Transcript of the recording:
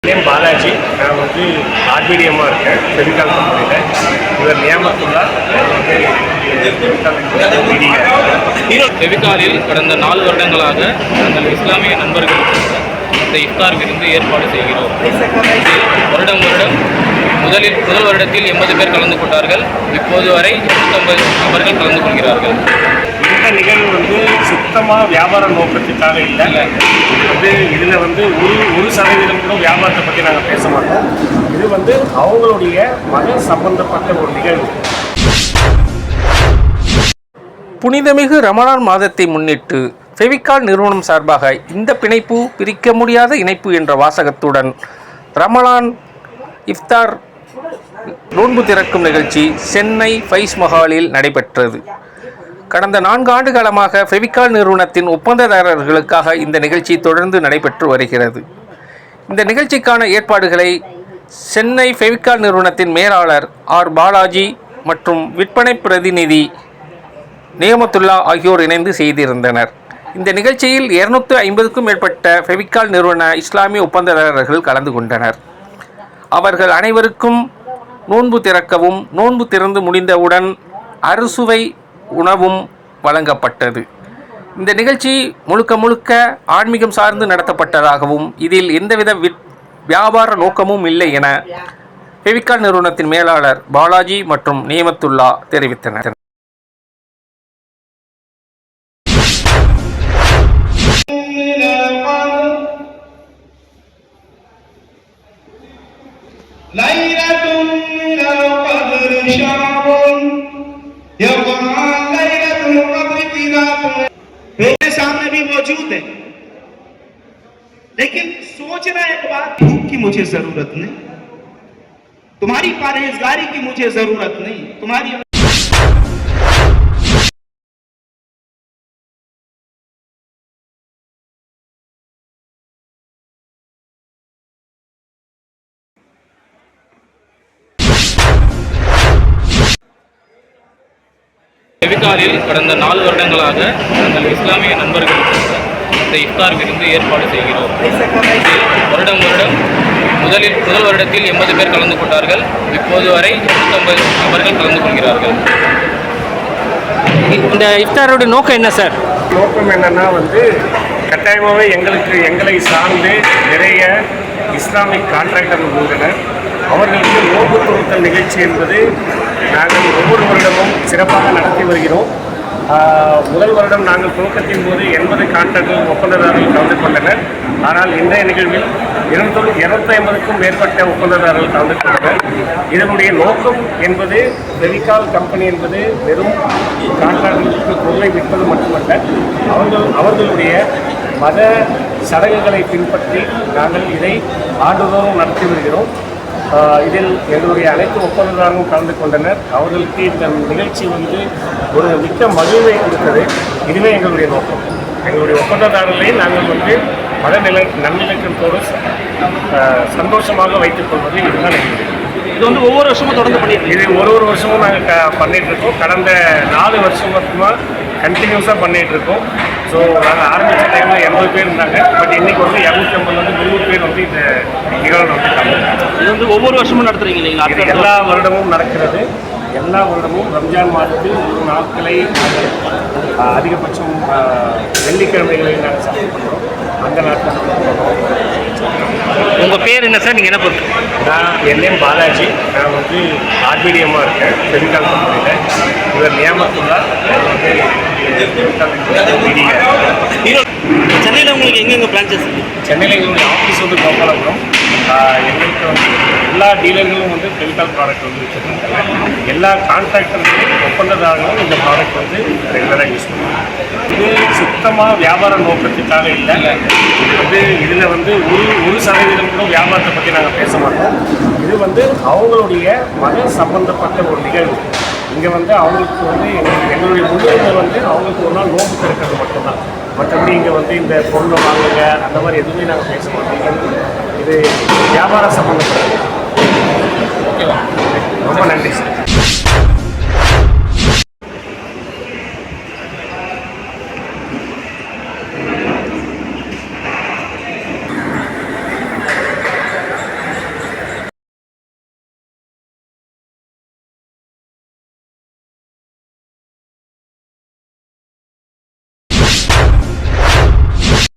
Name Balaji. நான் வந்து ஆர்பிடிஎம்மாக இருக்கேன் ஃபெவிகால் கம்பெனியில். இவர் நியமத்துல்லா ஃபெவிகாலில் கடந்த 4 வருடங்களாக நாங்கள் இஸ்லாமிய நண்பர்கள் இந்த இஃப்தார் விருந்து ஏற்பாடு செய்கிறோம். வருடம் முதல் வருடத்தில் 80 பேர் கலந்து கொண்டார்கள். இப்போது வரை 150 நபர்கள் கலந்து கொள்கிறார்கள். இந்த நிகழ்வு வந்து சுத்தமாக வியாபார நோக்கத்துக்காக இல்லை. இதில் வந்து ஒரு சதவீதம் கூட வியாபாரத்தை பற்றி நாங்கள் பேச மாட்டோம். இது வந்து அவங்களுடைய மத சம்பந்தப்பட்ட ஒரு நிகழ்வு. புனிதமிகு ரமலான் மாதத்தை முன்னிட்டு ஃபெவிகால் நிறுவனம் சார்பாக இந்த பிணைப்பு பிரிக்க முடியாத இணைப்பு என்ற வாசகத்துடன் ரமலான் இஃப்தார் நோன்பு திறக்கும் நிகழ்ச்சி சென்னை ஃபைஸ் மஹாலில் நடைபெற்றது. கடந்த 4 ஆண்டு காலமாக ஃபெவிகால் நிறுவனத்தின் ஒப்பந்ததாரர்களுக்காக இந்த நிகழ்ச்சி தொடர்ந்து நடைபெற்று வருகிறது. இந்த நிகழ்ச்சிக்கான ஏற்பாடுகளை சென்னை ஃபெவிகால் நிறுவனத்தின் மேலாளர் ஆர் பாலாஜி மற்றும் விற்பனை பிரதிநிதி நியமத்துல்லா ஆகியோர் இணைந்து செய்திருந்தனர். இந்த நிகழ்ச்சியில் 250க்கும் மேற்பட்ட ஃபெவிகால் நிறுவன இஸ்லாமிய ஒப்பந்ததாரர்கள் கலந்து கொண்டனர். அவர்கள் அனைவருக்கும் நோன்பு திறக்கவும் நோன்பு திறந்து முடிந்தவுடன் அறுசுவை உணவும் வழங்கப்பட்டது. இந்த நிகழ்ச்சி முழுக்க ஆன்மீகம் சார்ந்து நடத்தப்பட்டதாகவும் இதில் எந்தவித வியாபார நோக்கமும் இல்லை என ஃபெவிகால் நிறுவனத்தின் மேலாளர் பாலாஜி மற்றும் நியமத்துல்லா தெரிவித்தனர். मेरे सामने भी मौजूद है, लेकिन सोचना एक बात, भूख की मुझे जरूरत नहीं, तुम्हारी परहेजगारी की मुझे जरूरत नहीं, तुम्हारी ஃபெவிகாலில் கடந்த 4 வருடங்களாக நாங்கள் இஸ்லாமிய நண்பர்கள் இந்த இஃப்தார் விருந்து ஏற்பாடு செய்கிறோம். வருடம் முதல் வருடத்தில் 80 பேர் கலந்து கொண்டார்கள். இப்போது வரை 150 நபர்கள் கலந்து கொள்கிறார்கள். இந்த இஃப்தாரோட நோக்கம் என்ன சார்? நோக்கம் என்னன்னா வந்து கட்டாயமாகவே எங்களை சார்ந்து நிறைய இஸ்லாமிக் கான்ட்ராக்டர்கள் உள்ளனர். அவர்களுக்கு நோன்பு துறத்தல் நிகழ்ச்சி என்பது நாங்கள் ஒவ்வொரு வருடமும் சிறப்பாக நடத்தி வருகிறோம். முதல் வருடம் நாங்கள் துவக்கத்தின் போது 80 கான்ட்ராக்டர்கள் ஒப்பந்ததாரர்கள் கலந்து கொண்டனர். ஆனால் இன்றைய நிகழ்வில் 250க்கும் மேற்பட்ட ஒப்பந்ததாரர்கள் கலந்து கொண்டனர். இதனுடைய நோக்கம் என்பது ஃபெவிகால் கம்பெனி என்பது வெறும் கான்ட்ராக்டர்களுக்கு பொருளை விற்பது மட்டுமல்ல, அவர்களுடைய மத சடங்குகளை பின்பற்றி நாங்கள் இதை ஆண்டுதோறும் நடத்தி வருகிறோம். இதில் எங்களுடைய அனைத்து ஒப்பந்ததாரர்களும் கலந்து கொண்டனர். அவர்களுக்கு இந்த நிகழ்ச்சி வந்து ஒரு மிக்க மகிழ்வை கொடுத்தது. இதுவே எங்களுடைய நோக்கம். எங்களுடைய ஒப்பந்ததாரர்களை நாங்கள் வந்து நல்லிணக்கத்தோடு சந்தோஷமாக வைத்துக் கொள்வது இதுதான் எங்களுடைய. இது வந்து ஒவ்வொரு வருஷமும் தொடர்ந்து பண்ணிட்டு இது ஒரு வருஷமும் நாங்கள் பண்ணிகிட்ருக்கோம். கடந்த 4 வருஷம் மட்டுமாக கண்டினியூஸாக பண்ணிகிட்ருக்கோம். ஸோ நாங்கள் ஆரம்பித்த டைமில் 80 பேர் இருந்தாங்க. பட் இன்றைக்கி வந்து 250 300 பேர் வந்து இந்த நிகழ்வு வந்து கலந்துருக்காங்க. இது வந்து ஒவ்வொரு வருஷமும் நடத்துகிறீங்க இல்லைங்களா? இது எல்லா வருடமும் நடக்கிறது. எல்லா வருடமும் ரம்ஜான் மாதத்தில் 1 நாட்களை நாங்கள் அதிகபட்சம் வெள்ளிக்கிழமைகளில் நாங்கள் சப்ளை பண்ணுறோம். அந்த நாட்டில் உங்கள் பேர் என்ன சார்? நீங்கள் என்ன பொறுத்து? என் நேம் பாலாஜி. நான் வந்து ஆர்பிடிஎம்மாக இருக்கேன் ஃபெவிகால் கம்பெனியில். இவர் நியமத்துல்லா. சென்னையில் உங்களுக்கு எங்கெங்கே பிரான்ச்சஸ்? சென்னையில் எங்களுடைய ஆஃபீஸ் வந்து கோபாலபுரம். எங்களுக்கு வந்து எல்லா டீலர்களும் வந்து ஃபெவிகால் ப்ராடக்ட் வந்து வச்சுருக்காங்க. எல்லா கான்ட்ராக்டர்களும் ஒப்பந்ததாரர்களும் இந்த ப்ராடக்ட் வந்து ரெகுலராக யூஸ் பண்ணுவாங்க. இது சுத்தமாக வியாபார நோக்கத்துக்காக இல்லை. இதில் வந்து ஒரு சதவீதம் கூட வியாபாரத்தை பற்றி நாங்கள் பேச மாட்டோம். இது வந்து அவங்களுடைய மத சம்பந்தப்பட்ட ஒரு நிகழ்வு. இங்கே வந்து அவங்களுக்கு வந்து எங்களுடைய முன்னுரிமை வந்து அவங்களுக்கு ஒரு நாள் நோன்பு திறக்கிறது மட்டும்தான். மற்றபடி இங்கே வந்து இந்த பொருளை வாங்குங்க அந்த மாதிரி எதுவுமே நாங்கள் பேச மாட்டோம். இது வியாபார சம்பந்தப்பட்டது. ஓகேவா?